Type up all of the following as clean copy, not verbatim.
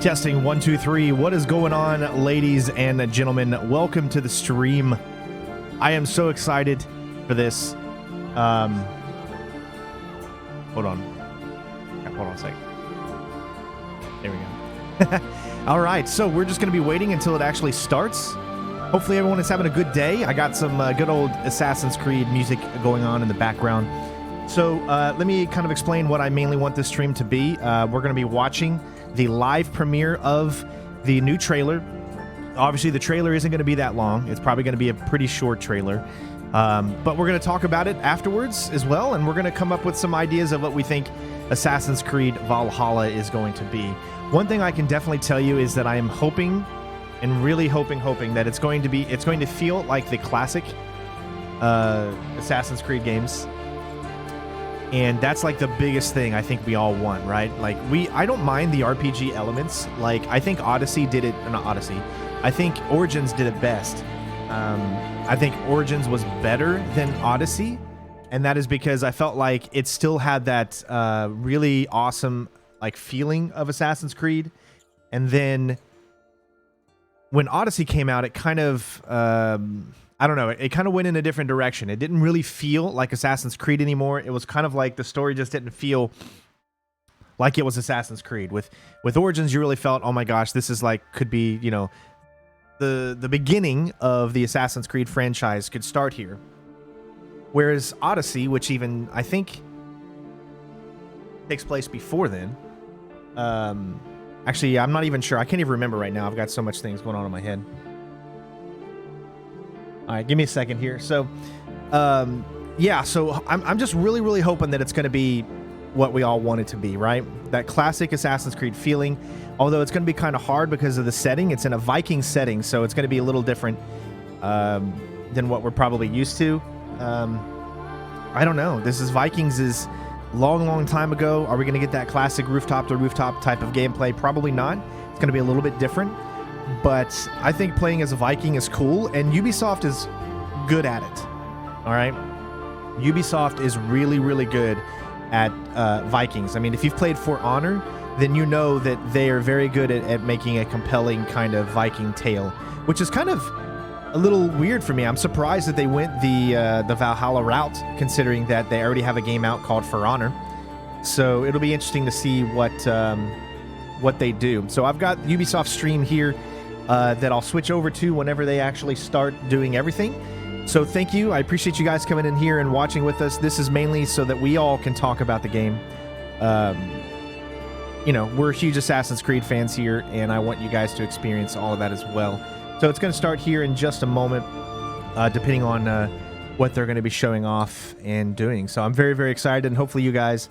Testing 1 2 3. What is going on, ladies and gentlemen? Welcome to the stream. I am so excited for this. Hold on a second. There we go. All right, so we're just going to be waiting until it actually starts. Hopefully everyone is having a good day. I got some good old Assassin's Creed music going on in the background. So let me kind of explain what I mainly want this stream to be. We're going to be watching the live premiere of the new trailer. Obviously, the trailer isn't going to be that long. It's probably going to be a pretty short trailer. But we're going to talk about it afterwards as well, and we're going to come up with some ideas of what we think Assassin's Creed Valhalla is going to be. One thing I can definitely tell you is that I am hoping, and really hoping that it's going to feel like the classic Assassin's Creed games. And that's like the biggest thing I think we all want, right? Like I don't mind the RPG elements. Like I think Odyssey did it, not Odyssey. I think Origins did it best. I think Origins was better than Odyssey, and that is because I felt like it still had that really awesome like feeling of Assassin's Creed. And then when Odyssey came out, it kind of I don't know, it kind of went in a different direction. It didn't really feel like Assassin's Creed anymore. It was kind of like the story just didn't feel like it was Assassin's Creed. With Origins, you really felt, oh my gosh, this is like, could be, you know, the beginning of the Assassin's Creed franchise could start here. Whereas Odyssey, which even, I think, takes place before then. Actually, I'm not even sure. I can't even remember right now. I've got so much things going on in my head. All right, give me a second here. So, yeah, so I'm just really hoping that it's going to be what we all want it to be, right? That classic Assassin's Creed feeling, although it's going to be kind of hard because of the setting. It's in a Viking setting, so it's going to be a little different than what we're probably used to. I don't know. This is Vikings is long time ago. Are we going to get that classic rooftop-to-rooftop type of gameplay? Probably not. It's going to be a little bit different. But I think playing as a Viking is cool, and Ubisoft is good at it. All right? Ubisoft is really good at Vikings. I mean, if you've played For Honor, then you know that they are very good at making a compelling kind of Viking tale, which is kind of a little weird for me. I'm surprised that they went the Valhalla route, considering that they already have a game out called For Honor. So it'll be interesting to see what they do. So I've got Ubisoft stream here that I'll switch over to whenever they actually start doing everything. So thank you. I appreciate you guys coming in here and watching with us. This is mainly so that we all can talk about the game. You know, we're huge Assassin's Creed fans here, and I want you guys to experience all of that as well. So it's going to start here in just a moment, depending on what they're going to be showing off and doing. So I'm very excited, and hopefully you guys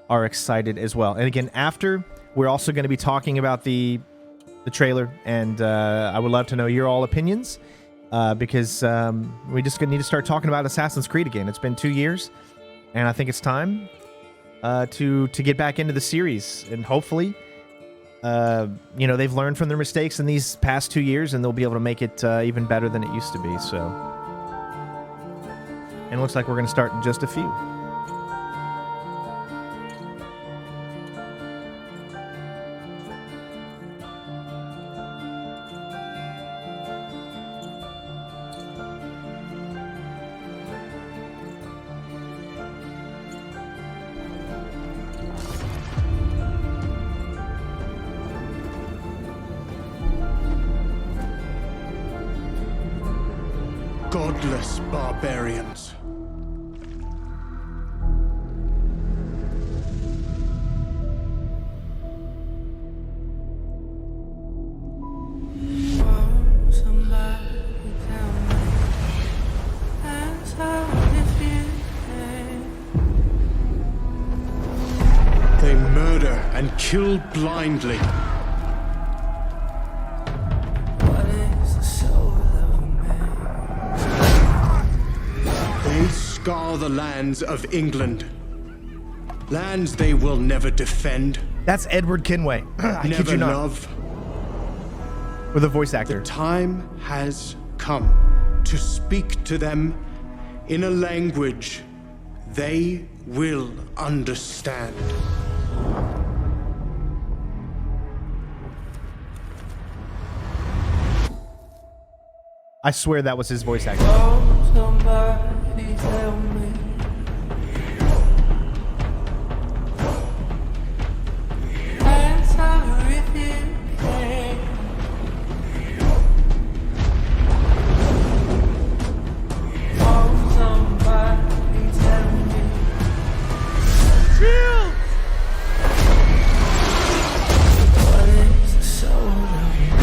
are excited as well. And again, after, we're also going to be talking about the trailer, and I would love to know your all opinions, because we just need to start talking about Assassin's Creed again. It's been 2 years, and I think it's time to get back into the series, and hopefully you know, they've learned from their mistakes in these past 2 years, and they'll be able to make it even better than it used to be. So, and it looks like we're going to start in just a few. Godless barbarians. They murder and kill blindly. Scour the lands of England. Lands they will never defend. That's Edward Kenway. I kid you not. Love. With a voice actor. The time has come to speak to them in a language they will understand. I swear that was his voice acting. Oh, somebody tell me. Answer if you can. Oh, somebody tell me. Shield! What is the soul of you?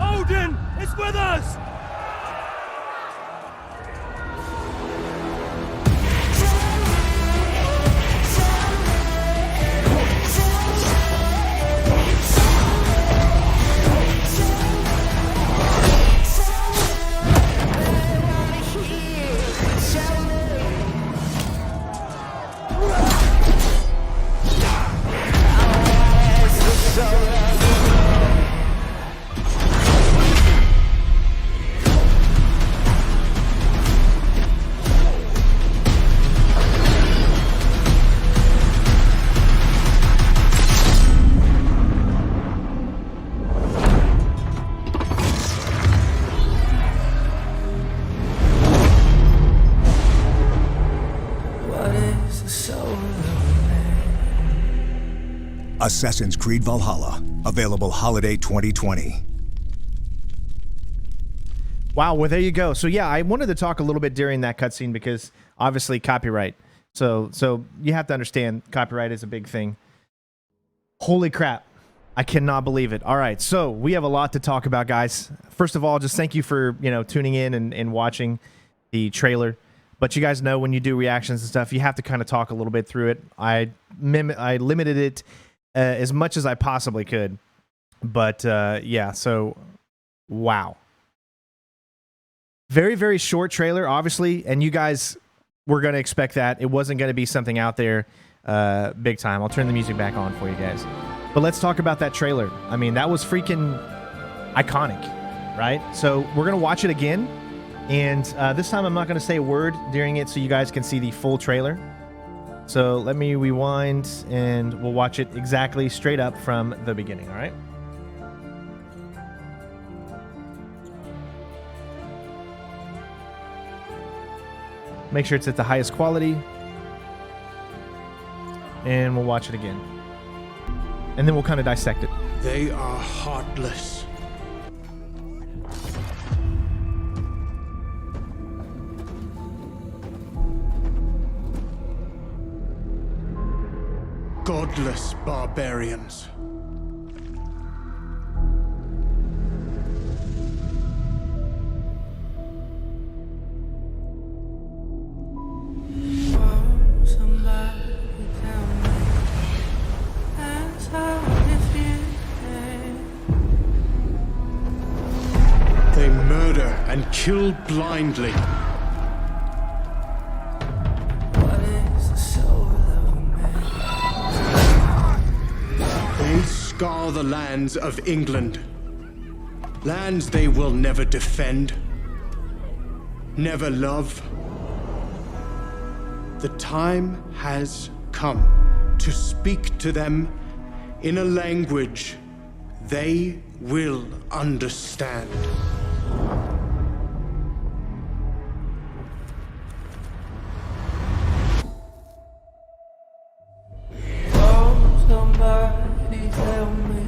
Odin is with us! What is the soul of man? Assassin's Creed Valhalla, available holiday 2020. Wow, well, there you go. So yeah, I wanted to talk a little bit during that cutscene because obviously copyright. So you have to understand copyright is a big thing. Holy crap. I cannot believe it. All right, so we have a lot to talk about, guys. First of all, just thank you for, tuning in and watching the trailer. But you guys know when you do reactions and stuff, you have to kind of talk a little bit through it. I limited it as much as I possibly could. But yeah, so wow. Very, very short trailer, obviously, and you guys were going to expect that. It wasn't going to be something out there big time. I'll turn the music back on for you guys. But let's talk about that trailer. I mean, that was freaking iconic, right? So we're going to watch it again, and this time I'm not going to say a word during it so you guys can see the full trailer. So let me rewind, and we'll watch it exactly straight up from the beginning, all right? Make sure it's at the highest quality. And we'll watch it again. And then we'll kind of dissect it. They are heartless. Godless barbarians. They murder and kill blindly. What is the soul of man? They scar the lands of England. Lands they will never defend, never love. The time has come to speak to them in a language they will understand. Oh, somebody tell me.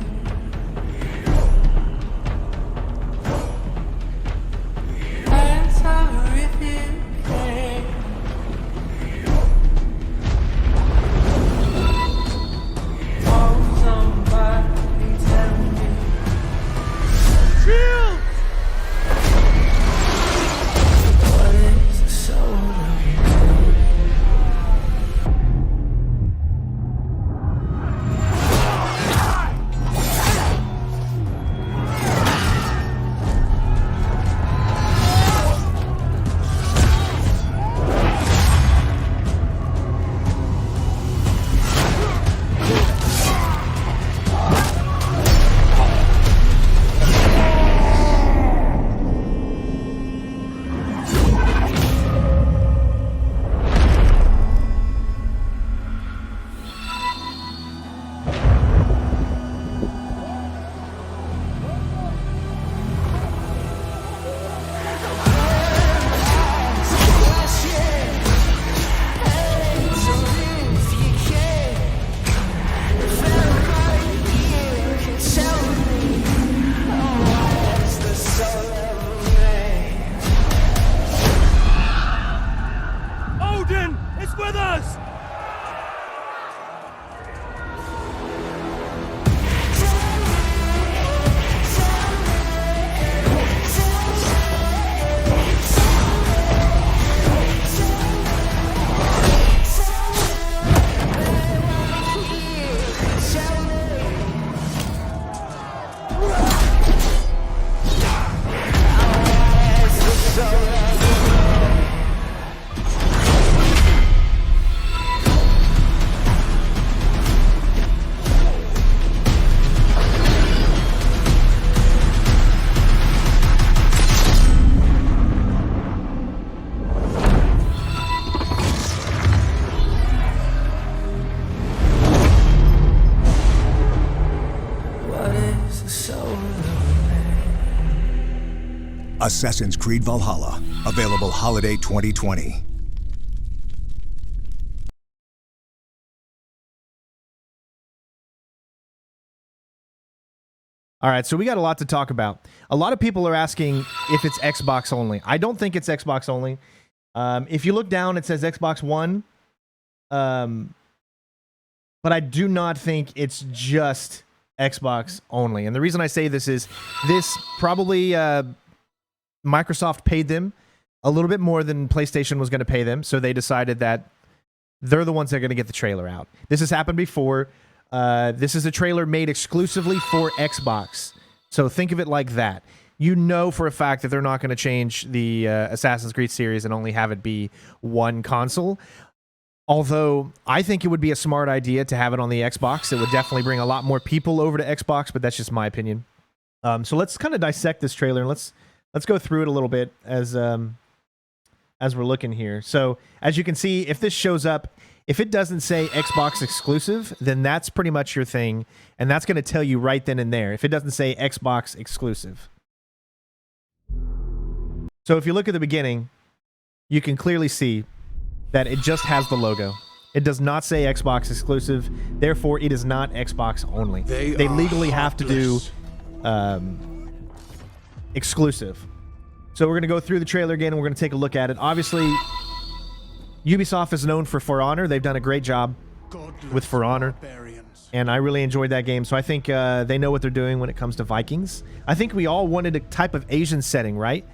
Assassin's Creed Valhalla, available holiday 2020. All right, so we got a lot to talk about. A lot of people are asking if it's Xbox only. I don't think it's Xbox only. If you look down, it says Xbox One. But I do not think it's just Xbox only. And the reason I say this is this probably Microsoft paid them a little bit more than PlayStation was going to pay them. So they decided that they're the ones that are going to get the trailer out. This has happened before. This is a trailer made exclusively for Xbox. So think of it like that. You know for a fact that they're not going to change the Assassin's Creed series and only have it be one console. Although I think it would be a smart idea to have it on the Xbox. It would definitely bring a lot more people over to Xbox, but that's just my opinion. So let's kind of dissect this trailer and let's go through it a little bit as we're looking here. So as you can see, if this shows up, if it doesn't say Xbox exclusive, then that's pretty much your thing, and that's going to tell you right then and there if it doesn't say Xbox exclusive. So if you look at the beginning, you can clearly see that it just has the logo. It does not say Xbox exclusive, therefore it is not Xbox only. They legally have to do exclusive. So we're going to go through the trailer again, and we're going to take a look at it. Obviously, Ubisoft is known for For Honor. They've done a great job with For Honor, and I really enjoyed that game. So I think they know what they're doing when it comes to Vikings. I think we all wanted a type of Asian setting, right?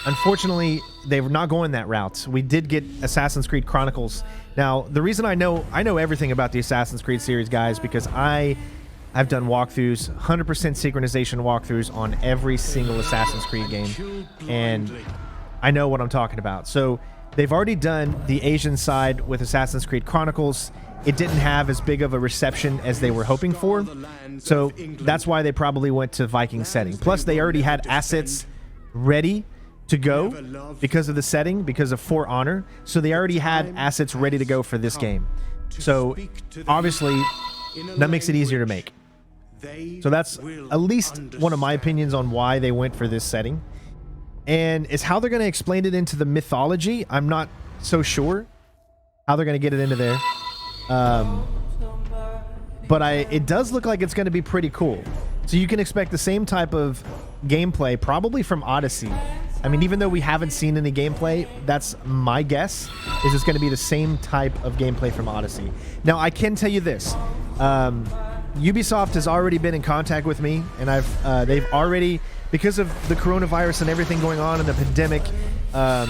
Unfortunately, they're not going that route. We did get Assassin's Creed Chronicles. Now, the reason I know everything about the Assassin's Creed series, guys, because I've done walkthroughs, 100% synchronization walkthroughs on every single Assassin's Creed game, and I know what I'm talking about. So they've already done the Asian side with Assassin's Creed Chronicles. It didn't have as big of a reception as they were hoping for, so that's why they probably went to Viking setting. Plus, they already had assets ready to go because of the setting, because of For Honor. So they already had assets ready to go for this game. So obviously, that makes it easier to make. So that's at least one of my opinions on why they went for this setting. And it's how they're going to explain it into the mythology. I'm not so sure how they're going to get it into there. But it does look like it's going to be pretty cool. So you can expect the same type of gameplay, probably from Odyssey. I mean, even though we haven't seen any gameplay, that's my guess, is it's going to be the same type of gameplay from Odyssey. Now, I can tell you this. Ubisoft has already been in contact with me, and they've already, because of the coronavirus and everything going on and the pandemic, I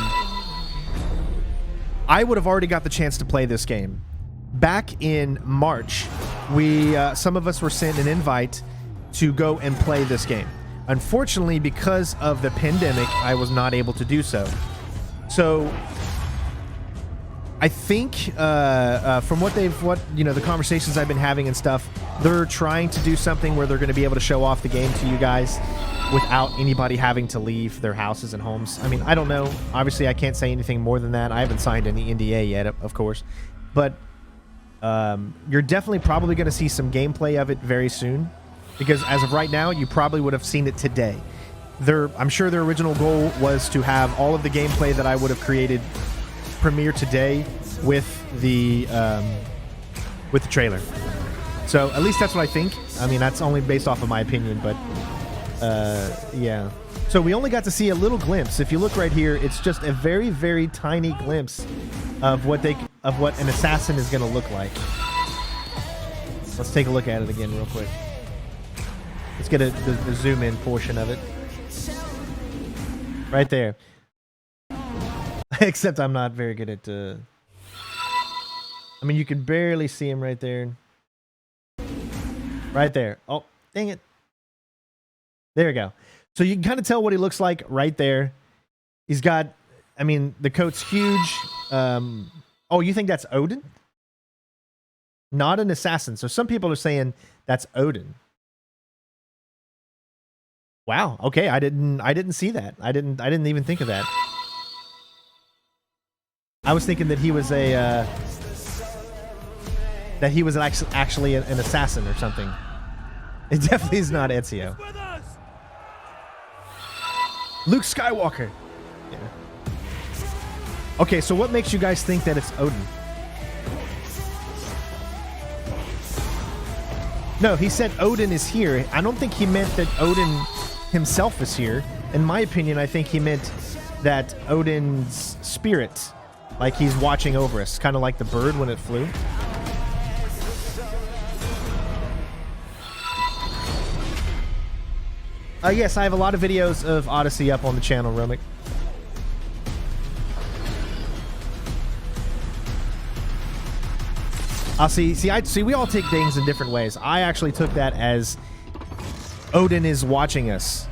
would have already got the chance to play this game. Back in March, some of us were sent an invite to go and play this game. Unfortunately, because of the pandemic, I was not able to do so. So I think from the conversations I've been having and stuff, they're trying to do something where they're going to be able to show off the game to you guys without anybody having to leave their houses and homes. I mean, I don't know. Obviously, I can't say anything more than that. I haven't signed any NDA yet, of course. But you're definitely probably going to see some gameplay of it very soon. Because as of right now, you probably would have seen it today. I'm sure their original goal was to have all of the gameplay that I would have created premiere today with the trailer. So at least that's what I think. I mean, that's only based off of my opinion, but yeah. So we only got to see a little glimpse. If you look right here, it's just a very, very tiny glimpse of what an assassin is going to look like. Let's take a look at it again real quick. Let's get the zoom in portion of it. Right there. Except I'm not very good at... I mean, you can barely see him right there. Right there. Oh, dang it. There we go. So you can kind of tell what he looks like right there. He's got... I mean, the coat's huge. Oh, you think that's Odin? Not an assassin. So some people are saying that's Odin. Wow. Okay, I didn't see that. I didn't even think of that. I was thinking that he was actually an assassin or something. It definitely is not Ezio. Luke Skywalker. Yeah. Okay, so what makes you guys think that it's Odin? No, he said Odin is here. I don't think he meant that Odin himself is here. In my opinion, I think he meant that Odin's spirit, like he's watching over us, kind of like the bird when it flew. Yes, I have a lot of videos of Odyssey up on the channel, Romic. I'll see. We all take things in different ways. I actually took that as Odin is watching us,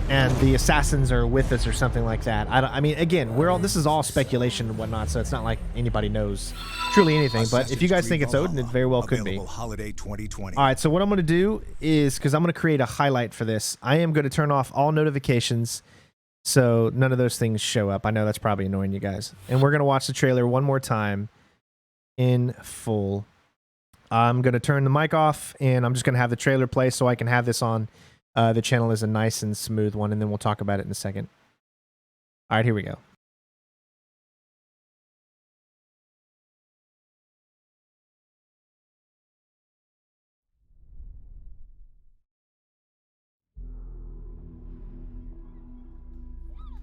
and the assassins are with us, or something like that. I mean, again, this is all speculation and whatnot, so it's not like anybody knows truly anything. But if you guys think it's Odin, it very well could be. Holiday 2020. All right. So what I'm going to do is, because I'm going to create a highlight for this, I am going to turn off all notifications, so none of those things show up. I know that's probably annoying you guys, and we're going to watch the trailer one more time in full. I'm going to turn the mic off, and I'm just going to have the trailer play so I can have this on the channel as a nice and smooth one, and then we'll talk about it in a second. All right, here we go.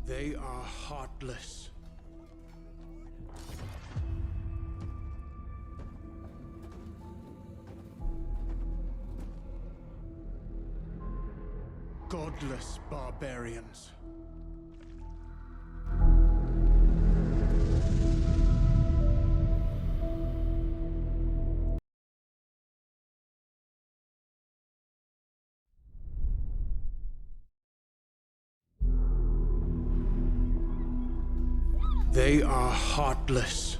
They are heartless. Godless barbarians. They are heartless.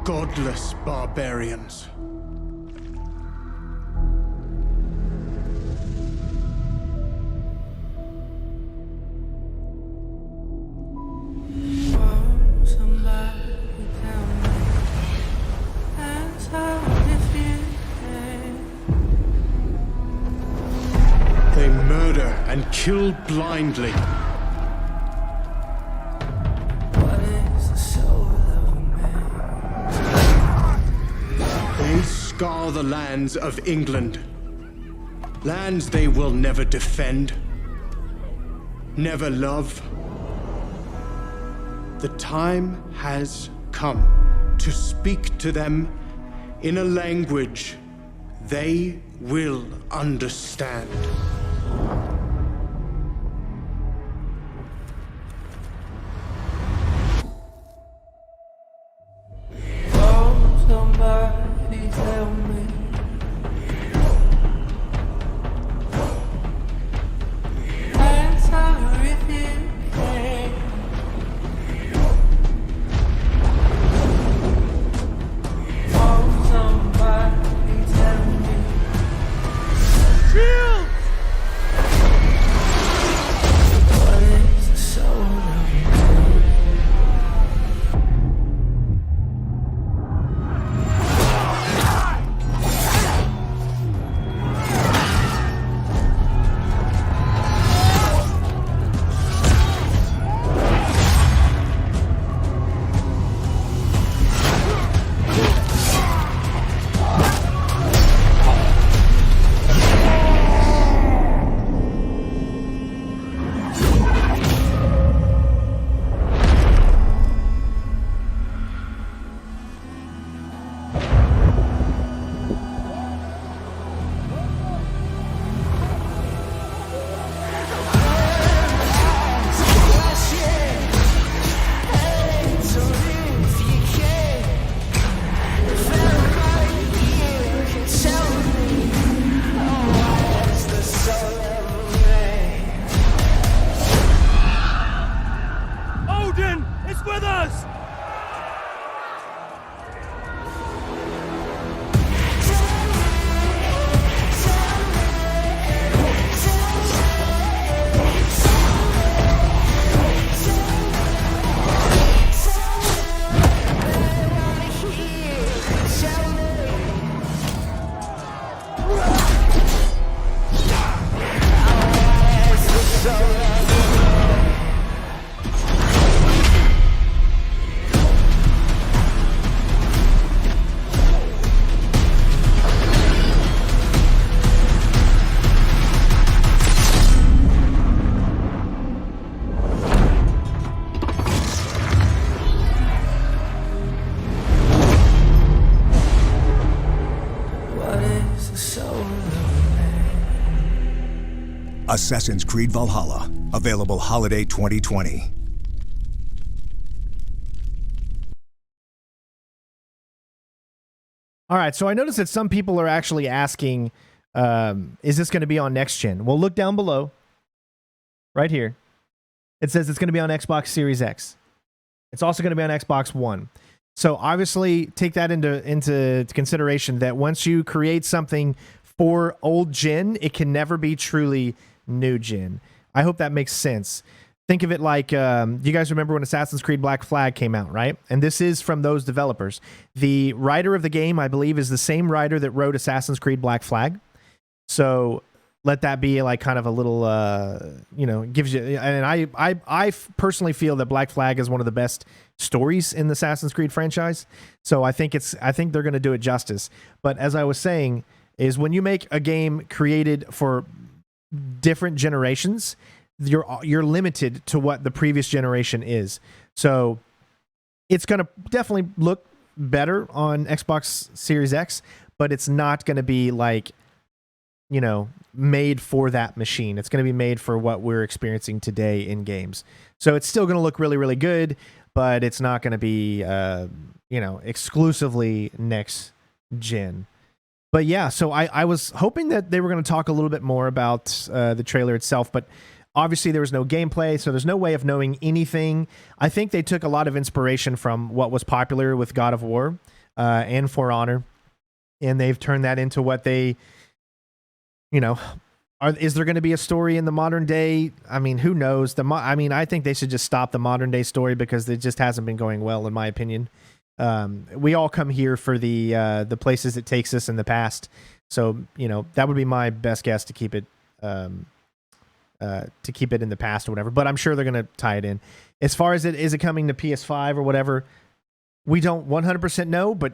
Godless barbarians. They murder and kill blindly. They scour the lands of England. Lands they will never defend, never love. The time has come to speak to them in a language they will understand. Somebody tell me. Answer if you can. Oh, somebody tell me. Shield! What is the soul of you? Assassin's Creed Valhalla, available holiday 2020. All right, so I noticed that some people are actually asking, is this going to be on next gen? Well, look down below, right here. It says it's going to be on Xbox Series X. It's also going to be on Xbox One. So obviously, take that into consideration that once you create something for old gen, it can never be truly new gen. I hope that makes sense. Think of it like, you guys remember when Assassin's Creed Black Flag came out, right? And this is from those developers. The writer of the game, I believe, is the same writer that wrote Assassin's Creed Black Flag. So let that be like kind of a little, gives you. And I personally feel that Black Flag is one of the best stories in the Assassin's Creed franchise. So I think they're going to do it justice. But as I was saying, is when you make a game created for different generations, you're limited to what the previous generation is. So it's going to definitely look better on Xbox Series X, but it's not going to be like, made for that machine. It's going to be made for what we're experiencing today in games. So it's still going to look really, really good, but it's not going to be, exclusively next gen. But yeah, so I was hoping that they were going to talk a little bit more about the trailer itself, but obviously there was no gameplay, so there's no way of knowing anything. I think they took a lot of inspiration from what was popular with God of War and For Honor, and they've turned that into what they, is there going to be a story in the modern day? I mean, who knows? I think they should just stop the modern day story because it just hasn't been going well, in my opinion. We all come here for the places it takes us in the past. So, that would be my best guess to keep it in the past or whatever. But I'm sure they're going to tie it in. As far as is it coming to PS5 or whatever, we don't 100% know, but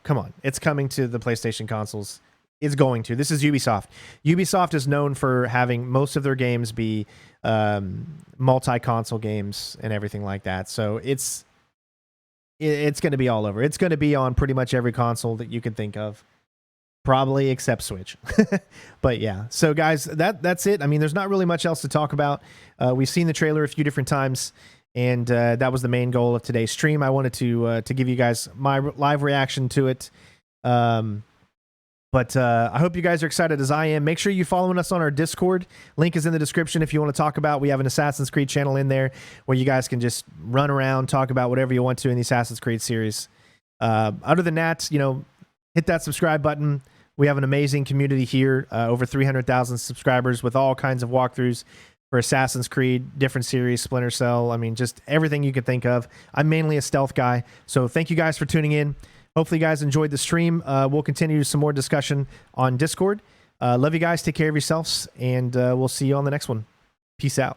come on. It's coming to the PlayStation consoles. It's going to. This is Ubisoft. Ubisoft is known for having most of their games be multi-console games and everything like that. So it's going to be all over. It's going to be on pretty much every console that you can think of, probably except Switch. But yeah, so guys, that's it. I mean, there's not really much else to talk about. We've seen the trailer a few different times, and that was the main goal of today's stream. I wanted to give you guys my live reaction to it. But I hope you guys are excited as I am. Make sure you're following us on our Discord. Link is in the description if you want to talk about. We have an Assassin's Creed channel in there where you guys can just run around, talk about whatever you want to in the Assassin's Creed series. Other than that, hit that subscribe button. We have an amazing community here, over 300,000 subscribers with all kinds of walkthroughs for Assassin's Creed, different series, Splinter Cell. I mean, just everything you can think of. I'm mainly a stealth guy. So thank you guys for tuning in. Hopefully you guys enjoyed the stream. We'll continue some more discussion on Discord. Love you guys. Take care of yourselves, and we'll see you on the next one. Peace out.